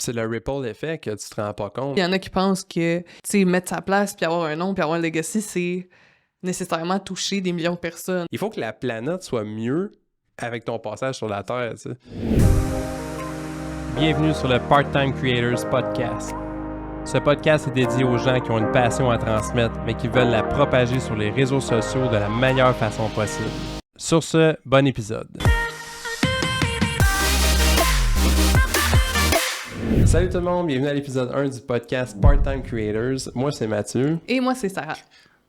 c'est le ripple effect que tu te rends pas compte. Il y en a qui pensent que, tu sais, mettre sa place, puis avoir un nom, puis avoir un legacy, c'est nécessairement toucher des millions de personnes. Il faut que la planète soit mieux avec ton passage sur la Terre, tu sais. Bienvenue sur le Part-Time Creators Podcast. Ce podcast est dédié aux gens qui ont une passion à transmettre, mais qui veulent la propager sur les réseaux sociaux de la meilleure façon possible. Sur ce, bon épisode. Salut tout le monde, bienvenue à l'épisode 1 du podcast Part-Time Creators. Moi, c'est Mathieu. Et moi, c'est Sarah.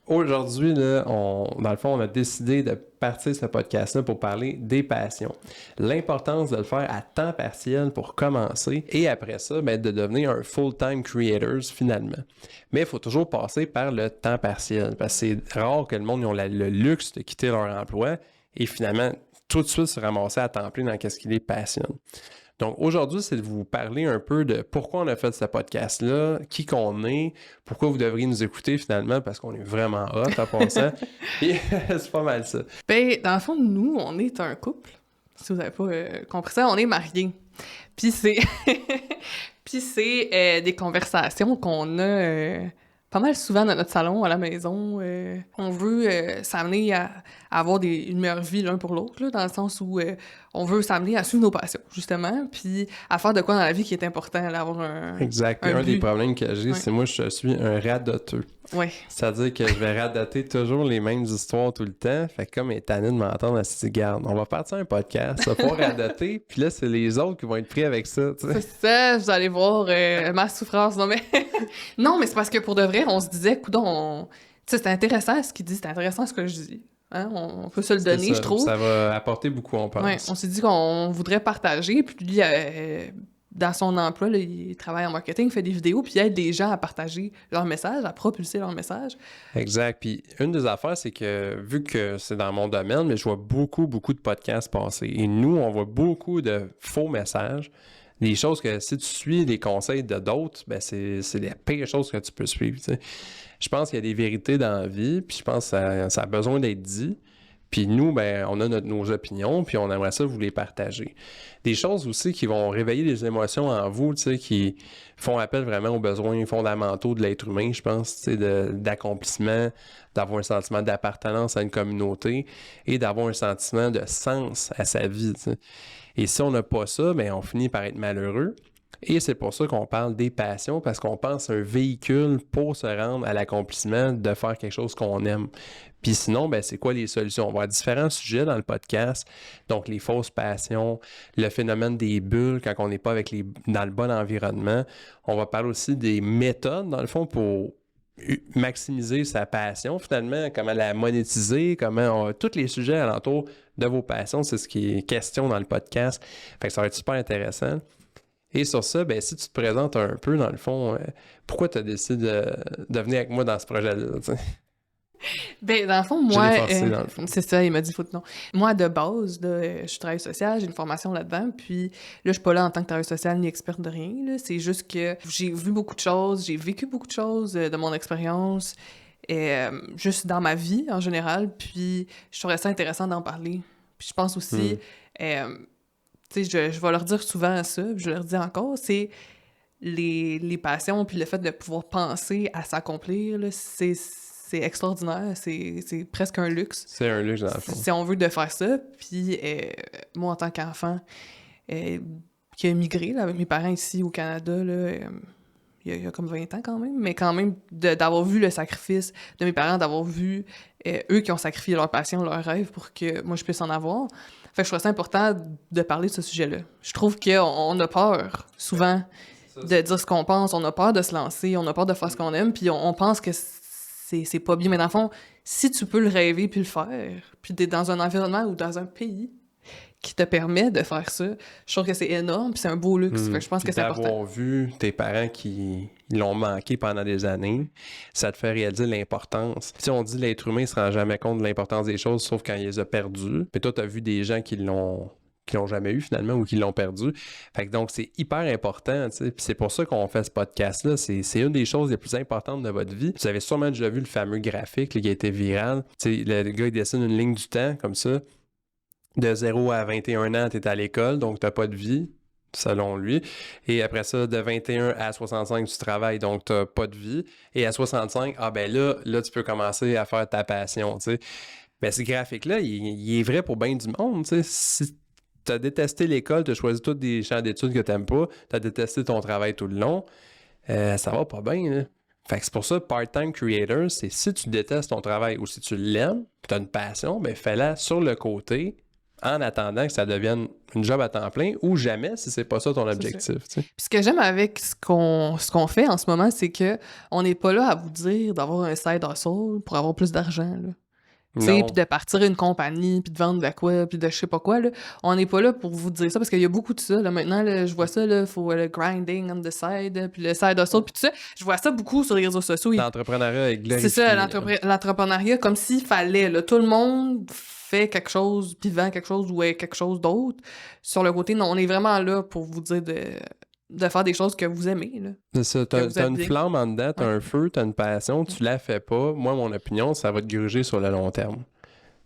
Aujourd'hui, là, dans le fond, on a décidé de partir ce podcast-là pour parler des passions. L'importance de le faire à temps partiel pour commencer et après ça, de devenir un full-time creators finalement. Mais il faut toujours passer par le temps partiel parce que c'est rare que le monde ait le luxe de quitter leur emploi et finalement tout de suite se ramasser à temps plein dans ce qui les passionne. Donc aujourd'hui, c'est de vous parler un peu de pourquoi on a fait ce podcast-là, qui qu'on est, pourquoi vous devriez nous écouter finalement, parce qu'on est vraiment hot en passant. Et c'est pas mal ça. Ben, dans le fond, nous, on est un couple. Si vous n'avez pas compris ça, on est mariés. Puis c'est... des conversations qu'on a pas mal souvent dans notre salon, à la maison. On veut s'amener à avoir une meilleure vie l'un pour l'autre, là, dans le sens où on veut s'amener à suivre nos passions, justement, puis à faire de quoi dans la vie qui est important, là, avoir un Exact. un Un des but. problèmes que j'ai, c'est moi, je suis un radoteux. Ouais. C'est-à-dire que je vais radoter toujours les mêmes histoires tout le temps. Fait que comme elle est tannée de m'entendre, elle se dit, garde, on va partir un podcast, ça va pas radoter, puis là, c'est les autres qui vont être pris avec ça, tu sais. C'est ça, vous allez voir ma souffrance. Non, mais non, mais c'est parce que pour de vrai, on se disait, coudonc, tu sais, c'est intéressant ce qu'il dit, c'est intéressant ce que je dis. Hein? On peut se le donner, ça, je trouve. Ça va apporter beaucoup, on pense. Ouais, on s'est dit qu'on voudrait partager, puis lui, dans son emploi, là, il travaille en marketing, il fait des vidéos, puis il aide des gens à partager leur message, à propulser leur message. Exact. Puis une des affaires, c'est que vu que c'est dans mon domaine, mais je vois beaucoup de podcasts passer. Et nous, on voit beaucoup de faux messages. Des choses que si tu suis les conseils de d'autres, c'est les pires choses que tu peux suivre. Tu sais. Je pense qu'il y a des vérités dans la vie, puis je pense que ça a besoin d'être dit. Puis nous, on a nos opinions, puis on aimerait ça vous les partager. Des choses aussi qui vont réveiller des émotions en vous, tu sais, qui font appel vraiment aux besoins fondamentaux de l'être humain, je pense, tu sais, d'accomplissement, d'avoir un sentiment d'appartenance à une communauté et d'avoir un sentiment de sens à sa vie, tu sais. Et si on n'a pas ça, on finit par être malheureux. Et c'est pour ça qu'on parle des passions, parce qu'on pense un véhicule pour se rendre à l'accomplissement de faire quelque chose qu'on aime. Puis sinon, c'est quoi les solutions? On va avoir différents sujets dans le podcast. Donc, les fausses passions, le phénomène des bulles quand on n'est pas dans le bon environnement. On va parler aussi des méthodes, dans le fond, pour maximiser sa passion, finalement, comment la monétiser, tous les sujets alentour de vos passions, c'est ce qui est question dans le podcast. Fait que ça va être super intéressant. Et sur ça, si tu te présentes un peu, dans le fond, pourquoi tu as décidé de venir avec moi dans ce projet-là, tu sais? Dans le fond, moi... Je l'ai forcé, dans le fond. C'est ça, il m'a dit, faut que non. Moi, de base, là, je suis travailleuse sociale, j'ai une formation là-dedans, puis là, je suis pas là en tant que travailleuse sociale ni experte de rien, là. C'est juste que j'ai vu beaucoup de choses, j'ai vécu beaucoup de choses de mon expérience, juste dans ma vie, en général, puis je trouvais ça intéressant d'en parler. Puis je pense aussi... tu sais, je vais leur dire souvent ça, puis je leur dis encore, c'est les passions, puis le fait de pouvoir penser à s'accomplir, là, c'est extraordinaire, c'est presque un luxe. C'est un luxe, dans le fond. Si on veut de faire ça, puis moi, en tant qu'enfant qui a émigré là, avec mes parents ici au Canada, là, il y a comme 20 ans quand même d'avoir vu le sacrifice de mes parents, d'avoir vu eux qui ont sacrifié leur passion, leur rêve pour que moi, je puisse en avoir. Fait que je trouve ça important de parler de ce sujet-là. Je trouve qu'on a peur, souvent, de dire ce qu'on pense. On a peur de se lancer, on a peur de faire ce qu'on aime, puis on pense que c'est pas bien. Mais dans le fond, si tu peux le rêver puis le faire, puis t'es dans un environnement ou dans un pays qui te permet de faire ça, je trouve que c'est énorme, puis c'est un beau luxe. Fait que je pense que c'est important. D'avoir vu tes parents qui l'ont manqué pendant des années, ça te fait réaliser l'importance. Si on dit l'être humain ne se rend jamais compte de l'importance des choses, sauf quand il les a perdues. Puis toi, tu as vu des gens qui l'ont jamais eu finalement ou qui l'ont perdu. Fait que donc, c'est hyper important, tu sais. Puis c'est pour ça qu'on fait ce podcast-là. C'est une des choses les plus importantes de votre vie. Vous avez sûrement déjà vu le fameux graphique là, qui a été viral. Tu sais, le gars, il dessine une ligne du temps comme ça. De 0 à 21 ans, tu es à l'école, donc tu n'as pas de vie. selon lui. Et après ça, de 21 à 65, tu travailles, donc tu n'as pas de vie. Et à 65, là, tu peux commencer à faire ta passion, tu sais. Ben, ce graphique-là, il est vrai pour bien du monde, tu sais. Si tu as détesté l'école, tu as choisi tous des champs d'études que tu n'aimes pas, tu as détesté ton travail tout le long, ça va pas bien, là. Fait que c'est pour ça, part-time creator, c'est si tu détestes ton travail ou si tu l'aimes, tu as une passion, ben fais-la sur le côté en attendant que ça devienne une job à temps plein ou jamais si c'est pas ça ton objectif. Tu sais. Puis ce que j'aime avec ce qu'on fait en ce moment, c'est que on n'est pas là à vous dire d'avoir un side hustle pour avoir plus d'argent, là. Tu sais, Non. puis de partir une compagnie, puis de vendre de quoi, puis de je sais pas quoi, là. On n'est pas là pour vous dire ça, parce qu'il y a beaucoup de ça, là. Maintenant, là, je vois ça, là, faut le grinding on the side, puis le side hustle, puis tout ça. Je vois ça beaucoup sur les réseaux sociaux. L'entrepreneuriat est glorifié. C'est ça, l'entrepreneuriat, comme s'il fallait, là. Tout le monde fait quelque chose, puis vend quelque chose ou est quelque chose d'autre. Sur le côté, non, on est vraiment là pour vous dire de faire des choses que vous aimez, là. C'est ça, t'as une flamme en dedans, t'as un feu, t'as une passion, tu la fais pas. Moi, mon opinion, ça va te gruger sur le long terme.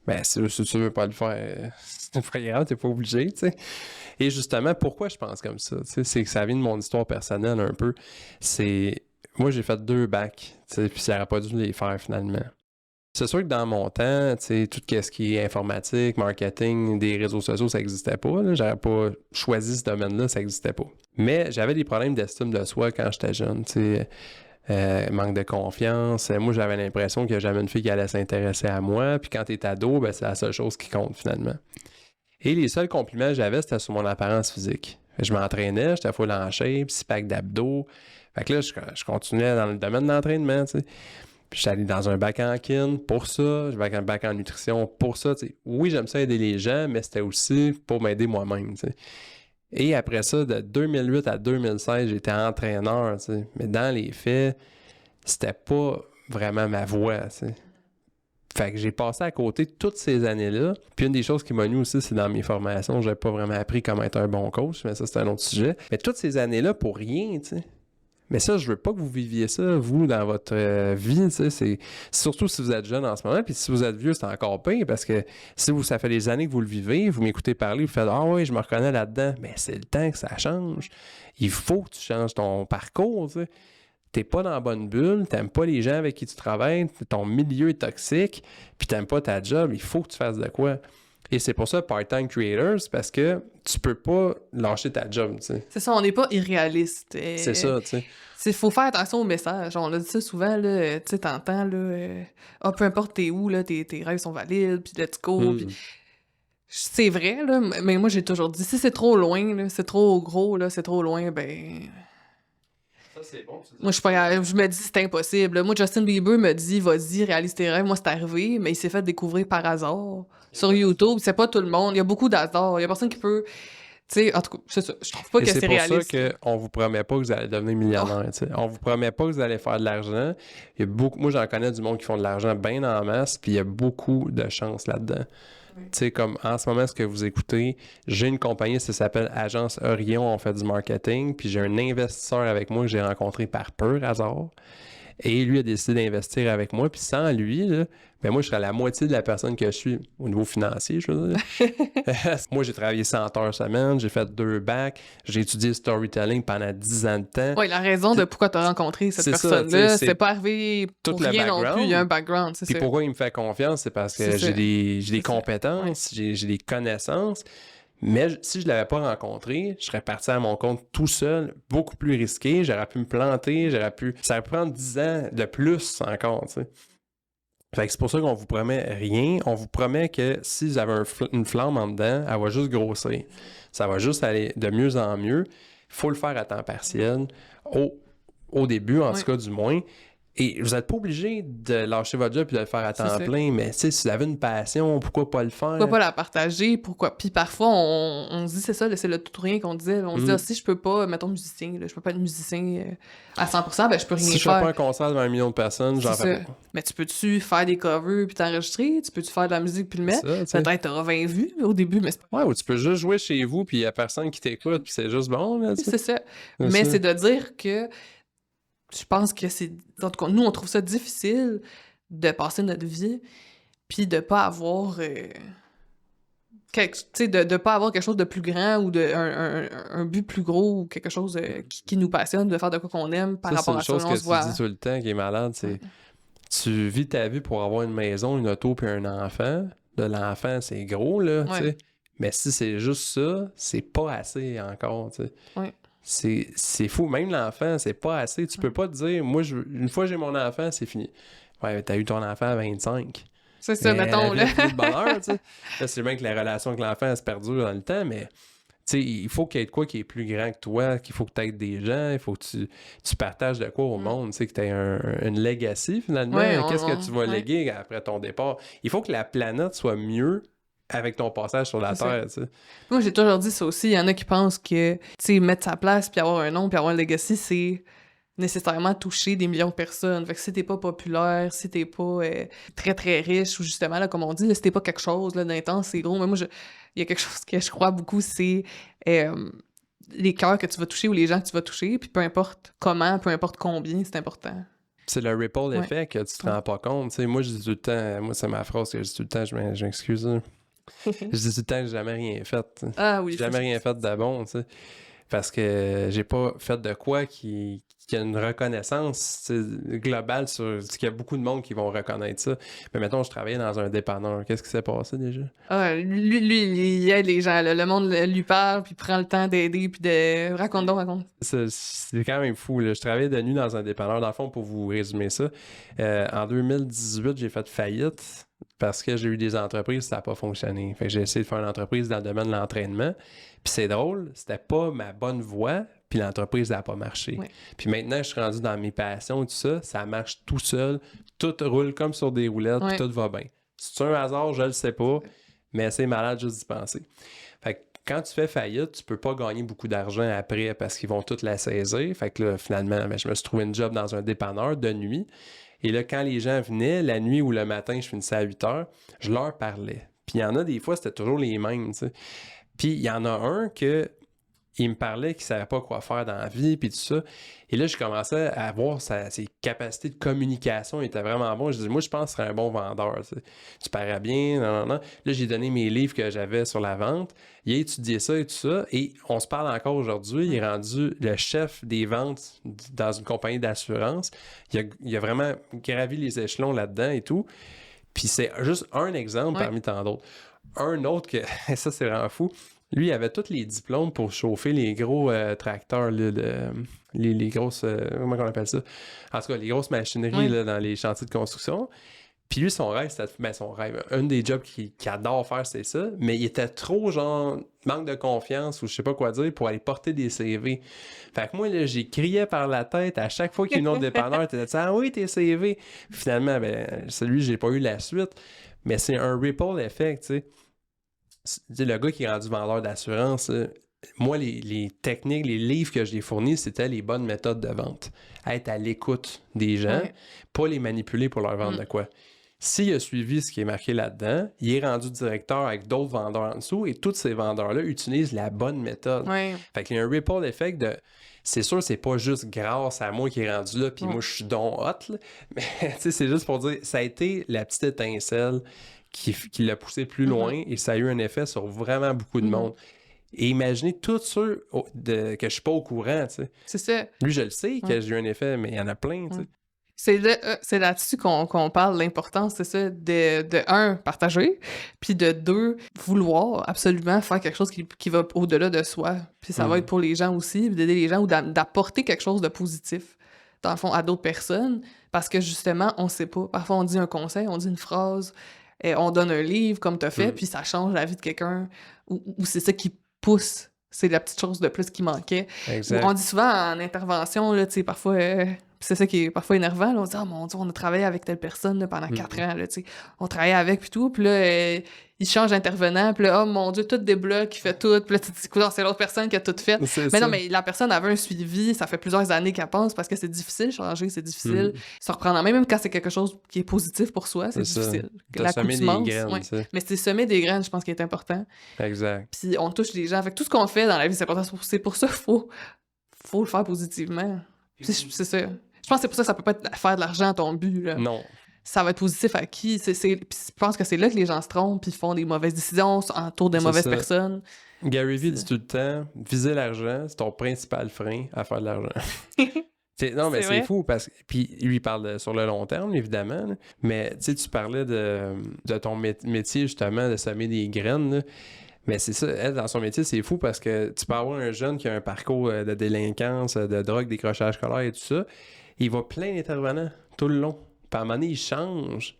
Ben, si tu veux pas le faire, c'est pas grave, t'es pas obligé, tu sais. Et justement, pourquoi je pense comme ça, tu sais, c'est que ça vient de mon histoire personnelle un peu. Moi, j'ai fait 2 bacs, tu sais, puis ça n'aurait pas dû les faire finalement. C'est sûr que dans mon temps, tu sais, tout ce qui est informatique, marketing, des réseaux sociaux, ça n'existait pas. Là. J'aurais pas choisi ce domaine-là, ça n'existait pas. Mais j'avais des problèmes d'estime de soi quand j'étais jeune, tu sais. Manque de confiance. Moi, j'avais l'impression qu'il n'y a jamais une fille qui allait s'intéresser à moi. Puis quand t'es ado, ben, c'est la seule chose qui compte finalement. Et les seuls compliments que j'avais, c'était sur mon apparence physique. Je m'entraînais, j'étais full en shape, 6 packs d'abdos. Fait que là, je continuais dans le domaine de l'entraînement, tu sais. Puis j'étais allé dans un bac en kin pour ça, j'ai un bac en nutrition pour ça. T'sais. Oui, j'aime ça aider les gens, mais c'était aussi pour m'aider moi-même. T'sais. Et après ça, de 2008 à 2016, j'étais entraîneur. T'sais. Mais dans les faits, c'était pas vraiment ma voie. T'sais. Fait que j'ai passé à côté toutes ces années-là. Puis une des choses qui m'a nu aussi, c'est dans mes formations, j'avais pas vraiment appris comment être un bon coach, mais ça, c'est un autre sujet. Mais toutes ces années-là, pour rien, tu sais. Mais ça, je veux pas que vous viviez ça, vous, dans votre vie, tu sais, c'est surtout si vous êtes jeune en ce moment, puis si vous êtes vieux, c'est encore pire, parce que si ça fait des années que vous le vivez, vous m'écoutez parler, vous faites « Ah oui, je me reconnais là-dedans », mais c'est le temps que ça change. Il faut que tu changes ton parcours, tu sais. T'es pas dans la bonne bulle, t'aimes pas les gens avec qui tu travailles, ton milieu est toxique, puis t'aimes pas ta job, il faut que tu fasses de quoi. Et c'est pour ça, part-time creators, parce que tu peux pas lâcher ta job, tu sais. C'est ça, on n'est pas irréaliste. C'est ça, tu sais. Il faut faire attention au message. On l'a dit ça souvent, là, tu sais, t'entends, là, peu importe t'es où, là, tes rêves sont valides, puis let's go, puis c'est vrai, là, mais moi, j'ai toujours dit, si c'est trop loin, là, c'est trop gros, là, c'est trop loin, ben... Ça, c'est bon, moi, je me dis, c'est impossible. Moi, Justin Bieber me dit, vas-y, réalise tes rêves. Moi, c'est arrivé, mais il s'est fait découvrir par hasard sur YouTube. C'est pas tout le monde. Il y a beaucoup d'hasard. Il y a personne qui peut... Tu sais, en tout cas, c'est ça. Je trouve pas que c'est réaliste. C'est pour ça qu'on vous promet pas que vous allez devenir millionnaire. Oh. On vous promet pas que vous allez faire de l'argent. Il y a beaucoup... Moi, j'en connais du monde qui font de l'argent bien en masse, puis il y a beaucoup de chance là-dedans. Tu sais, comme en ce moment, ce que vous écoutez, j'ai une compagnie, ça s'appelle Agence Orion, on fait du marketing, puis j'ai un investisseur avec moi que j'ai rencontré par pur hasard. Et lui a décidé d'investir avec moi, puis sans lui, là, ben moi, je serais la moitié de la personne que je suis au niveau financier, je veux dire. Moi, j'ai travaillé 100 heures semaine, j'ai fait 2 bacs, j'ai étudié le storytelling pendant 10 ans de temps. Oui, la raison de pourquoi tu as rencontré cette personne-là, c'est pas arrivé pour rien non plus, il y a un background, c'est ça. Puis pourquoi il me fait confiance, c'est parce que j'ai des compétences, j'ai des connaissances. Mais si je ne l'avais pas rencontré, je serais parti à mon compte tout seul, beaucoup plus risqué. J'aurais pu me planter, ça aurait pu prendre 10 ans de plus encore, tu sais. Fait que c'est pour ça qu'on vous promet rien. On vous promet que si vous avez une flamme en dedans, elle va juste grossir. Ça va juste aller de mieux en mieux. Il faut le faire à temps partiel, au début, en tout cas, du moins. Et vous n'êtes pas obligé de lâcher votre job et de le faire à temps plein, mais si vous avez une passion, pourquoi pas le faire? Pourquoi pas la partager? Pourquoi? Puis parfois, on se dit, c'est ça, c'est le tout ou rien qu'on disait. On se dit, si je peux pas, mettons, musicien, là, je peux pas être musicien à 100%, ben je peux rien faire. Si je fais pas un concert devant 1 million de personnes, j'en fais pas. Mais tu peux-tu faire des covers puis t'enregistrer? Tu peux-tu faire de la musique puis le mettre? Peut-être t'auras 20 vues au début, mais c'est pas... Ouais, ou tu peux juste jouer chez vous puis il y a personne qui t'écoute puis c'est juste bon, là, c'est ça. Mais c'est de dire que je pense que c'est... En tout cas, nous, on trouve ça difficile de passer notre vie puis de pas avoir... tu sais, de pas avoir quelque chose de plus grand ou un but plus gros ou quelque chose qui nous passionne, de faire de quoi qu'on aime par rapport à ça. C'est une chose On que se tu voit. dis tout le temps qui est malade, c'est tu vis ta vie pour avoir une maison, une auto puis un enfant. De l'enfant, c'est gros, là, tu sais. Mais si c'est juste ça, c'est pas assez encore, tu sais. Ouais. C'est fou. Même l'enfant, c'est pas assez. Tu peux pas te dire, moi, une fois que j'ai mon enfant, c'est fini. Ouais, t'as eu ton enfant à 25. C'est ça, mettons, là. De bonheur, tu sais. Là, c'est bien que la relation avec l'enfant, elle se perdure dans le temps, mais tu sais, il faut qu'il y ait de quoi qui est plus grand que toi, qu'il faut que tu aides des gens, il faut que tu partages de quoi au monde, tu sais, que tu aies une legacy, finalement. Ouais, Qu'est-ce que tu vas ouais. léguer après ton départ? Il faut que la planète soit mieux avec ton passage sur la Terre, tu sais. Moi, j'ai toujours dit ça aussi. Il y en a qui pensent que, tu sais, mettre sa place, puis avoir un nom, puis avoir un legacy, c'est nécessairement toucher des millions de personnes. Fait que si t'es pas populaire, si t'es pas très, très riche, ou justement, là, comme on dit, là, si t'es pas quelque chose là, d'intense, c'est gros. Mais moi, il y a quelque chose que je crois beaucoup, c'est les cœurs que tu vas toucher ou les gens que tu vas toucher, puis peu importe comment, peu importe combien, c'est important. C'est le ripple effect que tu te rends pas compte. Tu sais, moi, je dis tout le temps, moi, c'est ma phrase que je dis tout le temps, je m'excuse. Je dis tout le temps que j'ai jamais rien fait. Ah oui. J'ai jamais rien fait de bon, tu sais. Parce que j'ai pas fait de quoi qui a une reconnaissance globale sur ce qu'il y a beaucoup de monde qui vont reconnaître ça. Mais mettons, je travaillais dans un dépanneur. Qu'est-ce qui s'est passé déjà? Ah, lui, il aide les gens. Là. Le monde lui parle, puis prend le temps d'aider, puis de... Raconte. C'est quand même fou. Là. Je travaillais de nuit dans un dépanneur. Dans le fond, pour vous résumer ça, en 2018, j'ai fait faillite parce que j'ai eu des entreprises, ça n'a pas fonctionné. Fait que j'ai essayé de faire une entreprise dans le domaine de l'entraînement. Puis c'est drôle, c'était pas ma bonne voie, puis l'entreprise n'a pas marché. Ouais. Puis maintenant, je suis rendu dans mes passions et tout ça, ça marche tout seul, tout roule comme sur des roulettes, puis tout va bien. C'est un hasard, je le sais pas, mais c'est malade juste d'y penser. Fait que quand tu fais faillite, tu peux pas gagner beaucoup d'argent après parce qu'ils vont tout la saisir. Fait que là, finalement, je me suis trouvé une job dans un dépanneur de nuit. Et là, quand les gens venaient, la nuit ou le matin, je finissais à 8 heures, je leur parlais. Puis il y en a des fois, c'était toujours les mêmes, tu sais. Puis il y en a un que il me parlait qu'il savait pas quoi faire dans la vie, puis tout ça. Et là, je commençais à voir ses capacités de communication. Il était vraiment bon. Je disais, moi, je pense que je serais un bon vendeur. Tu parais bien, non. Là, j'ai donné mes livres que j'avais sur la vente. Il a étudié ça et tout ça. Et on se parle encore aujourd'hui. Il est rendu le chef des ventes dans une compagnie d'assurance. Il a vraiment gravi les échelons là-dedans et tout. Puis c'est juste un exemple parmi tant d'autres. Un autre que, ça c'est vraiment fou, lui il avait tous les diplômes pour chauffer les gros tracteurs, là, les grosses, comment on appelle ça? En tout cas, les grosses machineries là, dans les chantiers de construction. Puis lui, son rêve, c'était son rêve. Un des jobs qu'il adore faire, c'est ça. Mais il était trop, genre, manque de confiance ou je sais pas quoi dire pour aller porter des CV. Fait que moi, là, j'ai crié par la tête à chaque fois qu'il y a une autre dépanneur. T'étais dit, ah oui, tes CV. Puis finalement, celui, j'ai pas eu la suite. Mais c'est un ripple effect, tu sais. Le gars qui est rendu vendeur d'assurance, moi, les techniques, les livres que j'ai fournis, c'était les bonnes méthodes de vente. Être à l'écoute des gens, pas les manipuler pour leur vendre de quoi. S'il a suivi ce qui est marqué là-dedans, il est rendu directeur avec d'autres vendeurs en dessous et tous ces vendeurs-là utilisent la bonne méthode. Fait qu'il y a un ripple effect de... C'est sûr, c'est pas juste grâce à moi qui est rendu là, puis moi, je suis donc hot, là. Mais c'est juste pour dire, ça a été la petite étincelle qui l'a poussé plus loin et ça a eu un effet sur vraiment beaucoup de monde. Et imaginez tous ceux que je suis pas au courant, tu sais. C'est ça. Lui, je le sais que j'ai eu un effet, mais il y en a plein, tu sais. C'est là-dessus qu'on parle de l'importance, c'est ça, de un, partager, puis de deux, vouloir absolument faire quelque chose qui va au-delà de soi. Puis ça va être pour les gens aussi, d'aider les gens ou d'apporter quelque chose de positif, dans le fond, à d'autres personnes, parce que justement, on sait pas. Parfois, on dit un conseil, on dit une phrase, on donne un livre comme t'as fait, puis ça change la vie de quelqu'un, ou c'est ça qui pousse. C'est la petite chose de plus qui manquait. Exact. On dit souvent en intervention, là, tu sais, parfois... c'est ça qui est parfois énervant. Là, on se dit « Oh mon Dieu, on a travaillé avec telle personne là, pendant 4 ans. Là, on travaillait avec, puis tout. » Puis là, il change d'intervenant. Puis là, « Oh mon Dieu, tout débloque, il fait tout. » Puis là, tu te dis « C'est l'autre personne qui a tout fait. » Mais non, mais la personne avait un suivi. Ça fait plusieurs années qu'elle pense parce que c'est difficile de changer, c'est difficile. Se reprendre en main, même quand c'est quelque chose qui est positif pour soi, c'est difficile. La accoutumance, graines, mais c'est semer des graines, je pense, qui est important. Exact. Puis on touche les gens. Fait que tout ce qu'on fait dans la vie, c'est important. C'est pour ça qu'il faut le faire positivement. C'est ça. Je pense que c'est pour ça que ça peut pas être faire de l'argent à ton but. Là. Non. ça va être positif à qui? Puis je pense que c'est là que les gens se trompent, puis font des mauvaises décisions autour de mauvaises personnes. Gary Vee dit tout le temps, viser l'argent, c'est ton principal frein à faire de l'argent. Non, mais c'est fou, parce que... Puis lui, il parle sur le long terme, évidemment, là. Mais tu parlais de ton métier, justement, de semer des graines, là. Mais c'est ça, elle, dans son métier, c'est fou parce que tu peux avoir un jeune qui a un parcours de délinquance, de drogue, décrochage scolaire et tout ça. Il va plein d'intervenants tout le long. Puis à un moment donné, il change.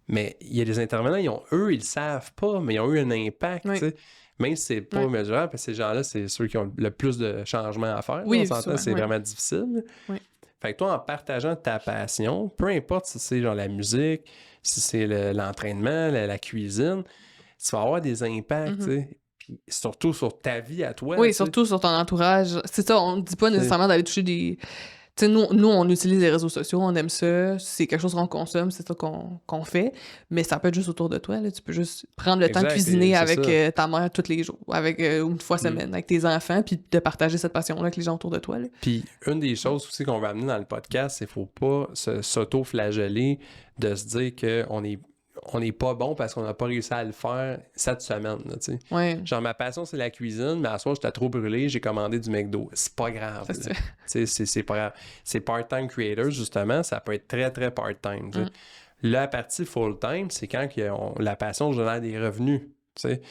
Mais il y a des intervenants, ils le savent pas, mais ils ont eu un impact, tu sais. Même si c'est pas mesurable, parce que ces gens-là, c'est ceux qui ont le plus de changements à faire. Oui, on s'entend, c'est vraiment difficile. Oui. Fait que toi, en partageant ta passion, peu importe si c'est genre la musique, si c'est l'entraînement, la cuisine, tu vas avoir des impacts, tu sais. Puis surtout sur ta vie à toi. Oui, surtout sur ton entourage. C'est ça, on ne dit pas nécessairement d'aller toucher des... Tu sais, nous, on utilise les réseaux sociaux, on aime ça, c'est quelque chose qu'on consomme, c'est ça qu'on fait, mais ça peut être juste autour de toi, là. Tu peux juste prendre le temps de cuisiner avec ta mère tous les jours, avec une fois semaine, avec tes enfants, puis de partager cette passion-là avec les gens autour de toi, là. Puis une des choses aussi qu'on va amener dans le podcast, c'est qu'il ne faut pas s'auto-flageller de se dire qu'on n'est pas bon parce qu'on n'a pas réussi à le faire cette semaine, tu sais. Ouais. Genre, ma passion, c'est la cuisine, mais à soir, j'étais trop brûlé, j'ai commandé du McDo. C'est pas grave. C'est pas grave. C'est part-time creator, justement, ça peut être très, très part-time. La partie full-time, c'est quand la passion génère des revenus, tu sais.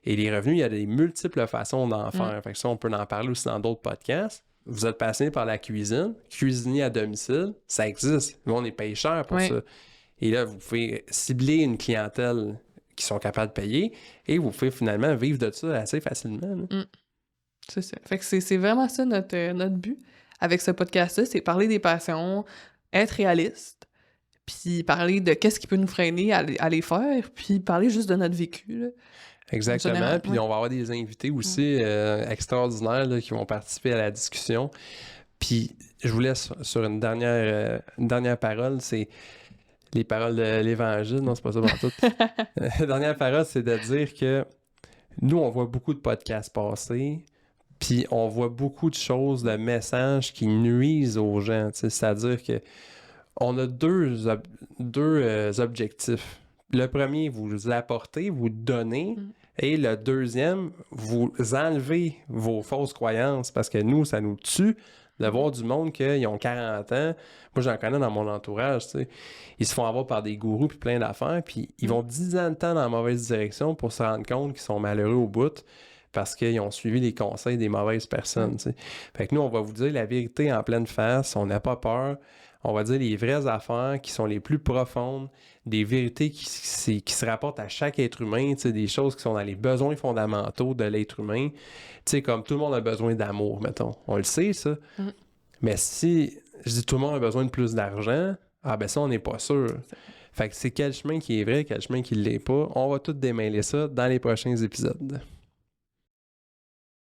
Et les revenus, il y a des multiples façons d'en faire. Fait que ça, on peut en parler aussi dans d'autres podcasts. Vous êtes passionné par la cuisine, cuisiner à domicile, ça existe. Nous, on est payé cher pour ça. Et là, vous pouvez cibler une clientèle qui sont capables de payer et vous pouvez finalement vivre de ça assez facilement. C'est ça. Fait que c'est vraiment ça notre but avec ce podcast-là, c'est parler des passions, être réaliste, puis parler de qu'est-ce qui peut nous freiner à les faire, puis parler juste de notre vécu, là. Exactement. Puis on va avoir des invités aussi extraordinaires là, qui vont participer à la discussion. Puis je vous laisse sur une dernière parole, c'est les paroles de l'Évangile. Non, c'est pas ça pour tout. La dernière parole, c'est de dire que nous, on voit beaucoup de podcasts passer, puis on voit beaucoup de choses, de messages qui nuisent aux gens. C'est-à-dire que on a deux objectifs. Le premier, vous apportez, vous donnez, et le deuxième, vous enlevez vos fausses croyances, parce que nous, ça nous tue de voir du monde qu'ils ont 40 ans. Moi, j'en connais dans mon entourage, tu sais. Ils se font avoir par des gourous puis plein d'affaires, puis ils vont 10 ans de temps dans la mauvaise direction pour se rendre compte qu'ils sont malheureux au bout parce qu'ils ont suivi les conseils des mauvaises personnes, tu sais. Fait que nous, on va vous dire la vérité en pleine face, on n'a pas peur. On va dire les vraies affaires qui sont les plus profondes, des vérités qui se rapportent à chaque être humain, des choses qui sont dans les besoins fondamentaux de l'être humain. Comme tout le monde a besoin d'amour, mettons. On le sait, ça. Mais si je dis tout le monde a besoin de plus d'argent, ben ça, on n'est pas sûr. Fait que c'est quel chemin qui est vrai, quel chemin qui ne l'est pas. On va tout démêler ça dans les prochains épisodes.